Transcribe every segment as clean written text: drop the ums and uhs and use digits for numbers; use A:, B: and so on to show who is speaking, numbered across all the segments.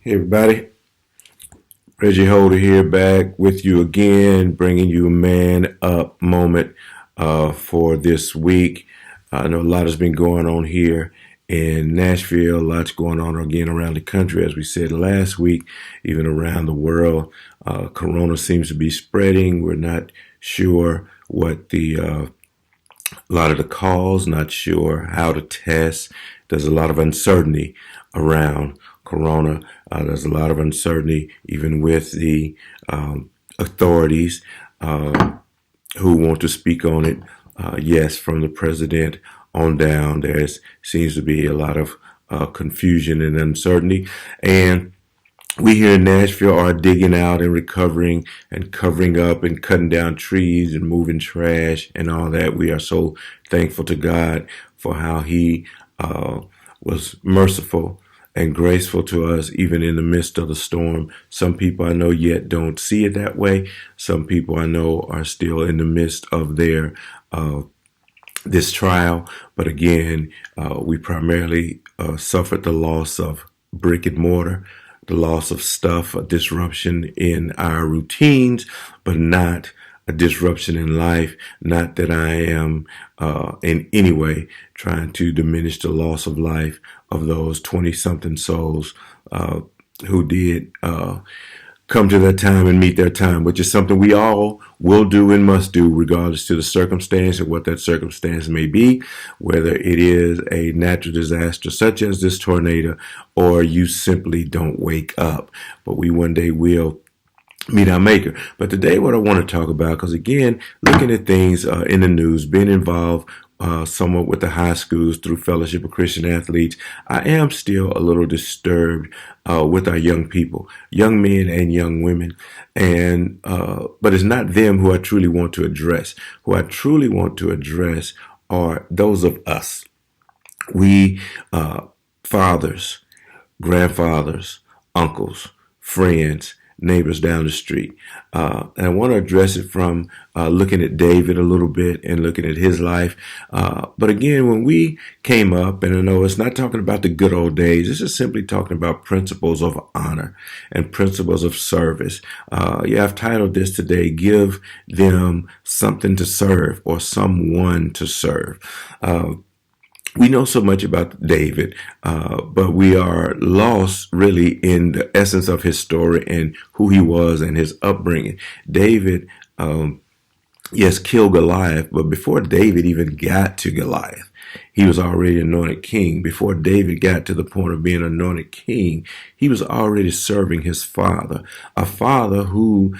A: Hey everybody, Reggie Holder here, back with you again, bringing you a man up moment for this week. I know a lot has been going on here in Nashville, lots going on again around the country, as we said last week, even around the world. Corona seems to be spreading. We're not sure what a lot of the calls, not sure how to test. There's a lot of uncertainty around Corona. There's a lot of uncertainty even with the authorities who want to speak on it. Yes, from the president on down, there seems to be a lot of confusion and uncertainty. And we here in Nashville are digging out and recovering and covering up and cutting down trees and moving trash and all that. We are so thankful to God for how He was merciful and graceful to us, even in the midst of the storm. Some people I know yet don't see it that way. Some people I know are still in the midst of their this trial. But again, we primarily suffered the loss of brick and mortar, the loss of stuff, a disruption in our routines, but not a disruption in life. Not that I am in any way trying to diminish the loss of life of those 20-something souls who did come to their time and meet their time, which is something we all will do and must do regardless to the circumstance and what that circumstance may be, whether it is a natural disaster such as this tornado or you simply don't wake up. But we one day will meet our maker. But today what I want to talk about, because again, looking at things in the news, being involved somewhat with the high schools through Fellowship of Christian Athletes, I am still a little disturbed with our young people, young men and young women. And but it's not them who I truly want to address. Who I truly want to address are those of us. We fathers, grandfathers, uncles, friends, neighbors down the street. And I want to address it from looking at David a little bit and looking at his life. But again, when we came up, and I know it's not talking about the good old days, this is simply talking about principles of honor and principles of service. I've titled this today, Give Them Something to Serve, or Someone to Serve. We know so much about David, but we are lost really in the essence of his story and who he was and his upbringing. David, yes, killed Goliath, but before David even got to Goliath, he was already anointed king. Before David got to the point of being anointed king, he was already serving his father, a father who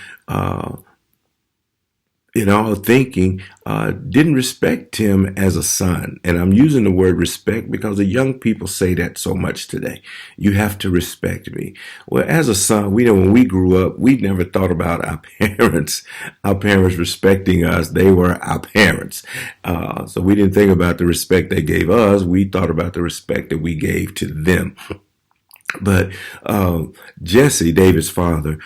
A: in all thinking, didn't respect him as a son. And I'm using the word respect because the young people say that so much today. You have to respect me. Well, as a son, we know when we grew up, we never thought about our parents respecting us. They were our parents. So we didn't think about the respect they gave us. We thought about the respect that we gave to them. But Jesse, David's father,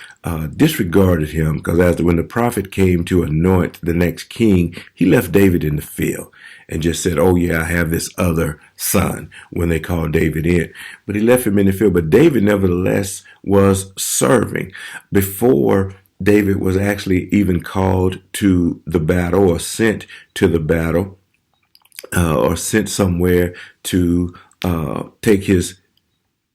A: disregarded him because when the prophet came to anoint the next king, he left David in the field and just said, oh yeah, I have this other son, when they called David in. But he left him in the field. But David nevertheless was serving. Before David was actually even called to the battle or sent to the battle or sent somewhere to take his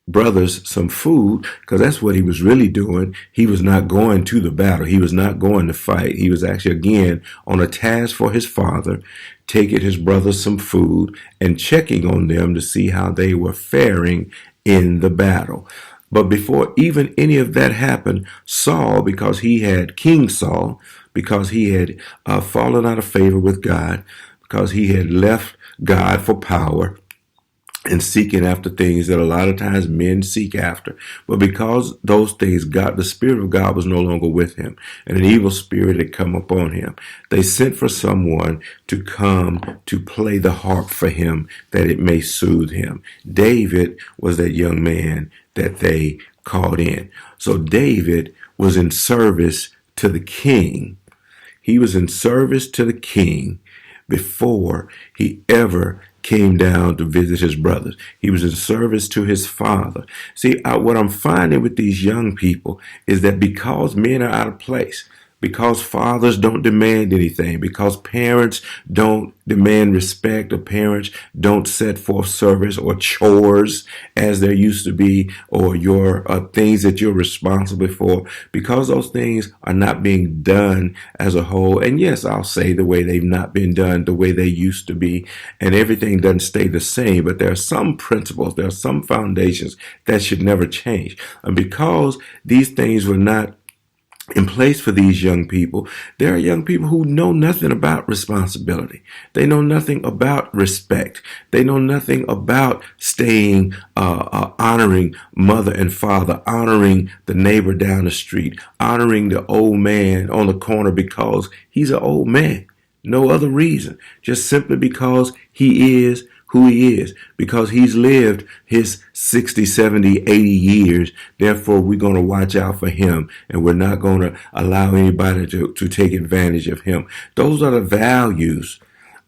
A: brothers some food, because that's what he was really doing. He was not going to the battle. He was not going to fight. He was actually, again, on a task for his father, taking his brothers some food and checking on them to see how they were faring in the battle. But before even any of that happened, Saul, King Saul, because he had fallen out of favor with God, because he had left God for power, and seeking after things that a lot of times men seek after. But because those things, the Spirit of God was no longer with him, and an evil spirit had come upon him, they sent for someone to come to play the harp for him, that it may soothe him. David was that young man that they called in. So David was in service to the king. He was in service to the king before he ever came down to visit his brothers. He was in service to his father. See, what I'm finding with these young people is that because men are out of place, because fathers don't demand anything, because parents don't demand respect, or parents don't set forth service or chores as there used to be, or your things that you're responsible for, because those things are not being done as a whole. And yes, I'll say the way they've not been done the way they used to be, and everything doesn't stay the same, but there are some principles, there are some foundations that should never change. And because these things were not in place for these young people, there are young people who know nothing about responsibility. They know nothing about respect. They know nothing about staying, honoring mother and father, honoring the neighbor down the street, honoring the old man on the corner because he's an old man. No other reason, just simply because he is who he is, because he's lived his 60, 70, 80 years. Therefore, we're going to watch out for him, and we're not going to allow anybody to take advantage of him. Those are the values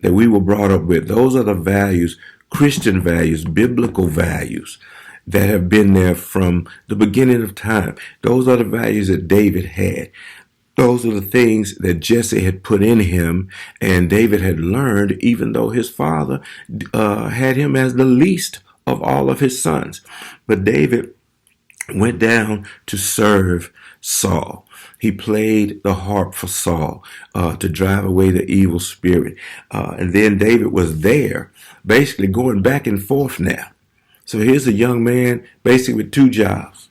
A: that we were brought up with. Those are the values, Christian values, biblical values, that have been there from the beginning of time. Those are the values that David had. Those are the things that Jesse had put in him, and David had learned, even though his father had him as the least of all of his sons. But David went down to serve Saul. He played the harp for Saul to drive away the evil spirit. And then David was there, basically going back and forth now. So here's a young man basically with two jobs.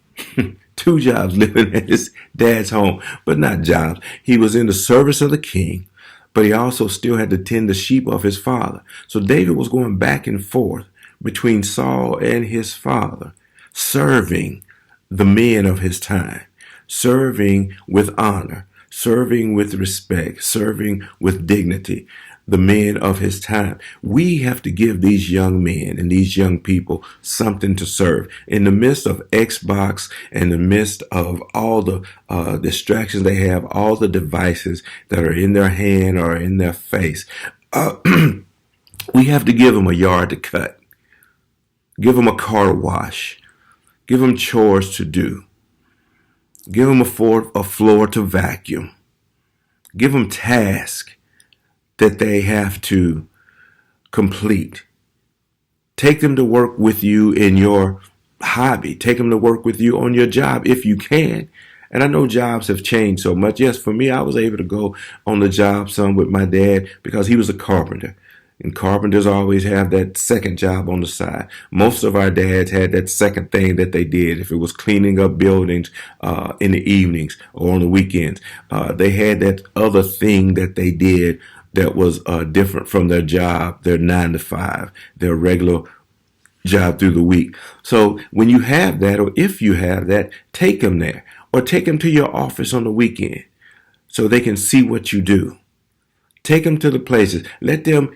A: Two jobs, living at his dad's home, but not jobs. He was in the service of the king, but he also still had to tend the sheep of his father. So David was going back and forth between Saul and his father, serving the men of his time, serving with honor, serving with respect, serving with dignity, the men of his time. We have to give these young men and these young people something to serve. In the midst of Xbox, in the midst of all the distractions they have, all the devices that are in their hand or in their face, we have to give them a yard to cut, give them a car to wash, give them chores to do, give them a floor to vacuum, give them tasks that they have to complete. Take them to work with you in your hobby. Take them to work with you on your job if you can. And I know jobs have changed so much. Yes, for me, I was able to go on the job some with my dad because he was a carpenter. And carpenters always have that second job on the side. Most of our dads had that second thing that they did. If it was cleaning up buildings in the evenings or on the weekends, they had that other thing that they did that was different from their job, their 9 to 5, their regular job through the week. So when you have that, or if you have that, take them there, or take them to your office on the weekend so they can see what you do. Take them to the places.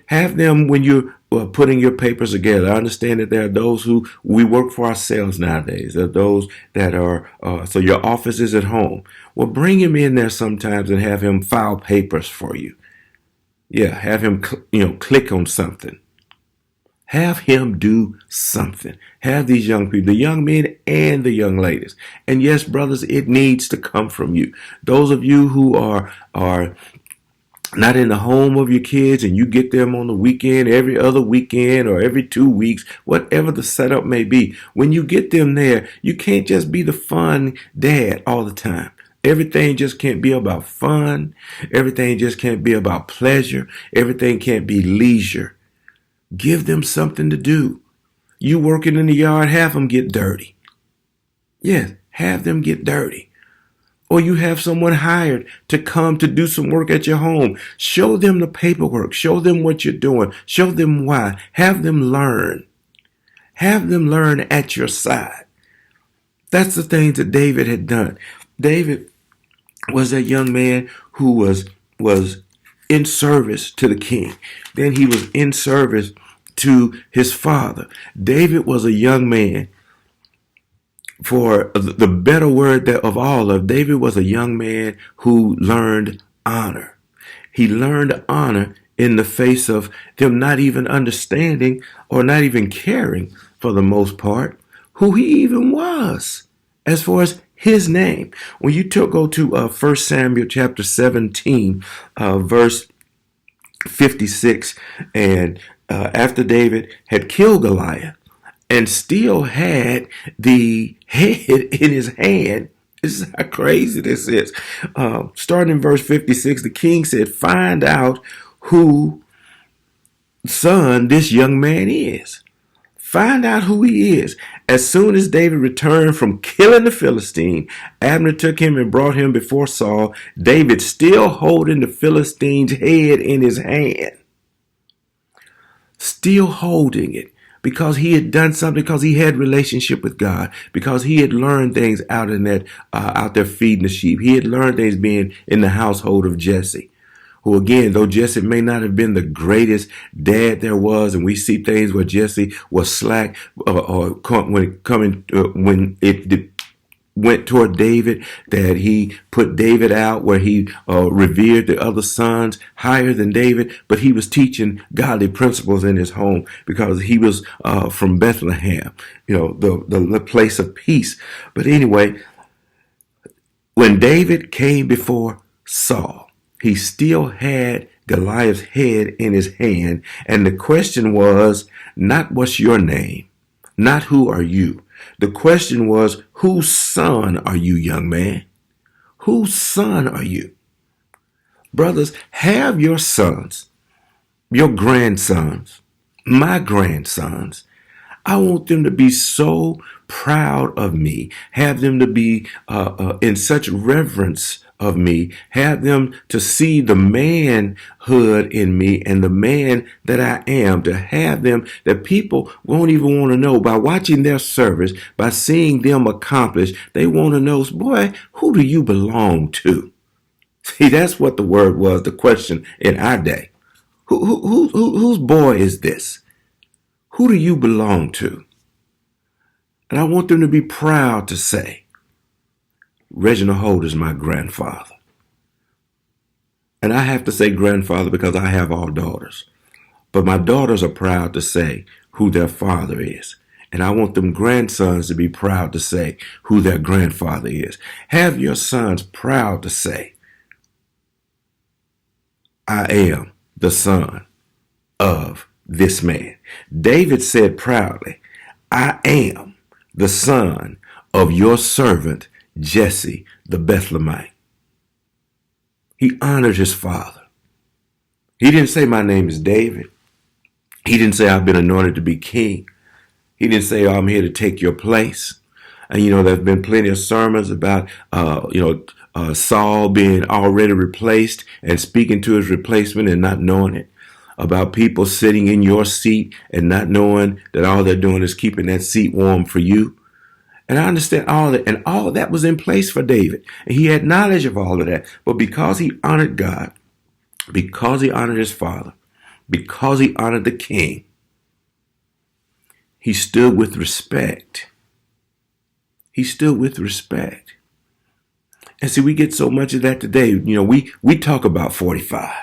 A: Have them when you're putting your papers together. I understand that there are those who we work for ourselves nowadays. There are those that are, so your office is at home. Well, bring him in there sometimes and have him file papers for you. Yeah, have him, click on something. Have him do something. Have these young people, the young men and the young ladies. And yes, brothers, it needs to come from you. Those of you who are not in the home of your kids and you get them on the weekend, every other weekend or every 2 weeks, whatever the setup may be, when you get them there, you can't just be the fun dad all the time. Everything just can't be about fun. Everything just can't be about pleasure. Everything can't be leisure. Give them something to do. You working in the yard, have them get dirty. Yes, have them get dirty. Or you have someone hired to come to do some work at your home. Show them the paperwork. Show them what you're doing. Show them why. Have them learn. Have them learn at your side. That's the things that David had done. David was a young man who was in service to the king. Then he was in service to his father. David was a young man. For the better word of all of, David was a young man who learned honor. He learned honor in the face of them not even understanding or not even caring, for the most part, who he even was as far as his name. When you go to 1 Samuel chapter 17, verse 56, and after David had killed Goliath and still had the head in his hand. This is how crazy this is. Starting in verse 56, the king said, "Find out who son this young man is. Find out who he is." As soon as David returned from killing the Philistine, Abner took him and brought him before Saul, David still holding the Philistine's head in his hand. Still holding it, because he had done something, because he had relationship with God, because he had learned things out there feeding the sheep. He had learned things being in the household of Jesse, who, again, though Jesse may not have been the greatest dad there was, and we see things where Jesse was slack when it went toward David, that he put David out, where he revered the other sons higher than David, but he was teaching godly principles in his home, because he was from Bethlehem, the place of peace. But anyway, when David came before Saul, he still had Goliath's head in his hand, and the question was not what's your name, not who are you. The question was, whose son are you, young man? Whose son are you? Brothers, have your sons, your grandsons, my grandsons. I want them to be so proud of me. Have them to be in such reverence of me. Have them to see the manhood in me and the man that I am. To have them that people won't even want to know, by watching their service, by seeing them accomplish, they want to know, boy, who do you belong to? See, that's what the word was, the question in our day. Whose boy is this? Who do you belong to? And I want them to be proud to say, Reginald Holt is my grandfather. And I have to say grandfather because I have all daughters. But my daughters are proud to say who their father is. And I want them grandsons to be proud to say who their grandfather is. Have your sons proud to say, I am the son of this man. David said proudly, I am the son of your servant Jesse the Bethlehemite. He honored his father. He didn't say my name is David. He didn't say I've been anointed to be king. He didn't say, I'm here to take your place. And there's been plenty of sermons about Saul being already replaced and speaking to his replacement and not knowing it. About people sitting in your seat and not knowing that all they're doing is keeping that seat warm for you. And I understand all that, and all of that was in place for David. And he had knowledge of all of that. But because he honored God, because he honored his father, because he honored the king, he stood with respect. He stood with respect. And see, we get so much of that today. We talk about 45.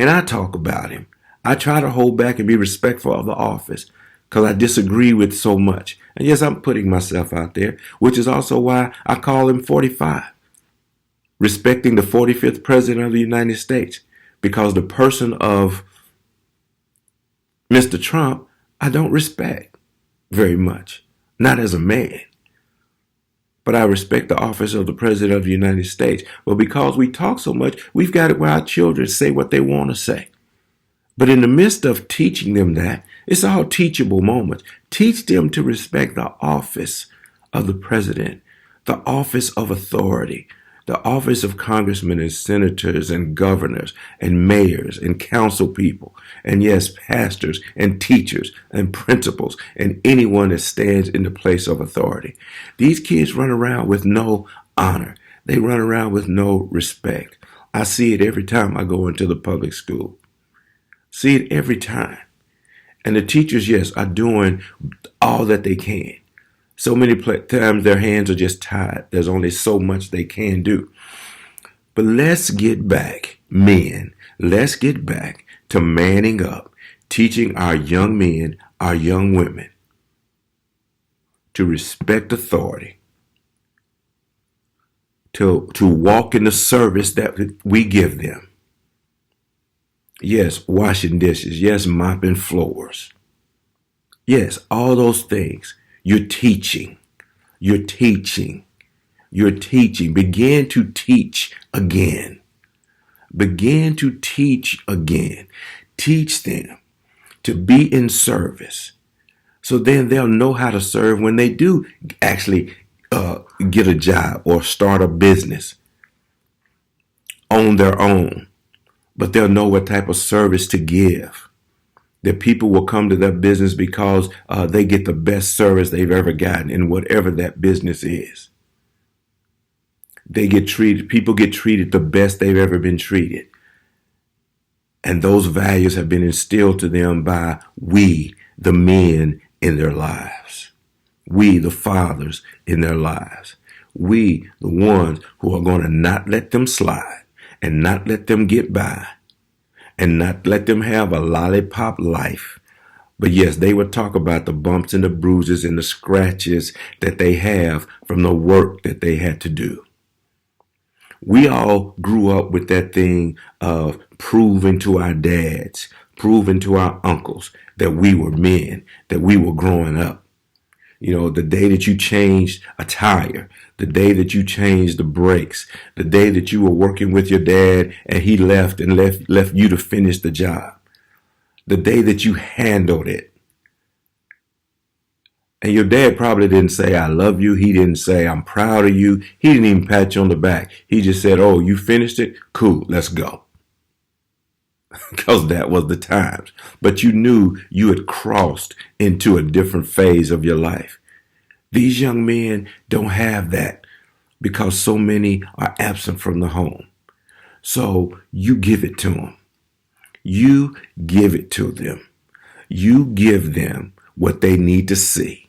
A: And I talk about him. I try to hold back and be respectful of the office because I disagree with so much. And yes, I'm putting myself out there, which is also why I call him 45. Respecting the 45th president of the United States. Because the person of Mr. Trump, I don't respect very much. Not as a man. But I respect the office of the President of the United States. But because we talk so much, we've got it where our children say what they want to say. But in the midst of teaching them that, it's all teachable moments. Teach them to respect the office of the President, the office of authority, the office of congressmen and senators and governors and mayors and council people, and yes, pastors and teachers and principals and anyone that stands in the place of authority. These kids run around with no honor. They run around with no respect. I see it every time I go into the public school. See it every time. And the teachers, yes, are doing all that they can. So many times their hands are just tied. There's only so much they can do. But let's get back, men. Let's get back to manning up, teaching our young men, our young women to respect authority, to walk in the service that we give them. Yes, washing dishes. Yes, mopping floors. Yes, all those things. You're teaching. You're teaching. You're teaching. Begin to teach again. Begin to teach again. Teach them to be in service. So then they'll know how to serve when they do actually get a job or start a business on their own. But they'll know what type of service to give. That people will come to their business because they get the best service they've ever gotten in whatever that business is. People get treated the best they've ever been treated. And those values have been instilled to them by we, the men in their lives. We, the fathers in their lives. We, the ones who are going to not let them slide and not let them get by and not let them have a lollipop life. But yes, they would talk about the bumps and the bruises and the scratches that they have from the work that they had to do. We all grew up with that thing of proving to our dads, proving to our uncles that we were men, that we were growing up. You know, the day that you changed a tire, the day that you changed the brakes, the day that you were working with your dad and he left you to finish the job, the day that you handled it. And your dad probably didn't say, I love you. He didn't say, I'm proud of you. He didn't even pat you on the back. He just said, oh, you finished it? Cool, let's go. Because that was the times. But you knew you had crossed into a different phase of your life. These young men don't have that because so many are absent from the home. So you give it to them. You give it to them. You give them what they need to see.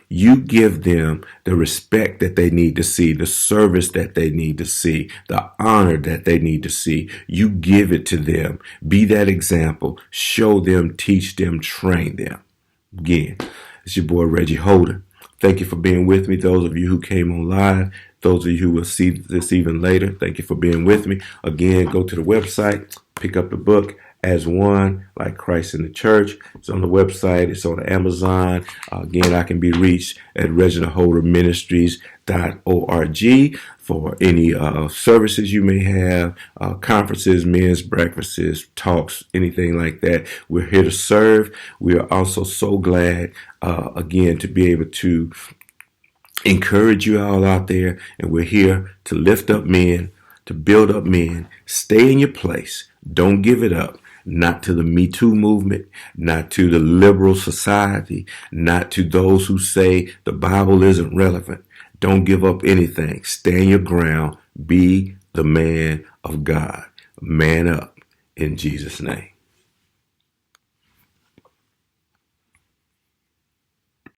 A: You give them the respect that they need to see, the service that they need to see, the honor that they need to see. You give it to them. Be that example. Show them, teach them, train them. Again, it's your boy Reggie Holder. Thank you for being with me. Those of you who came on live, those of you who will see this even later, thank you for being with me. Again, go to the website, pick up the book, As One, Like Christ in the Church. It's on the website. It's on Amazon. Again, I can be reached at ReginaldHolderMinistries.org for any services you may have, conferences, men's breakfasts, talks, anything like that. We're here to serve. We are also so glad, again, to be able to encourage you all out there. And we're here to lift up men, to build up men. Stay in your place. Don't give it up. Not to the Me Too movement, not to the liberal society, not to those who say the Bible isn't relevant. Don't give up anything. Stand your ground. Be the man of God. Man up in Jesus' name.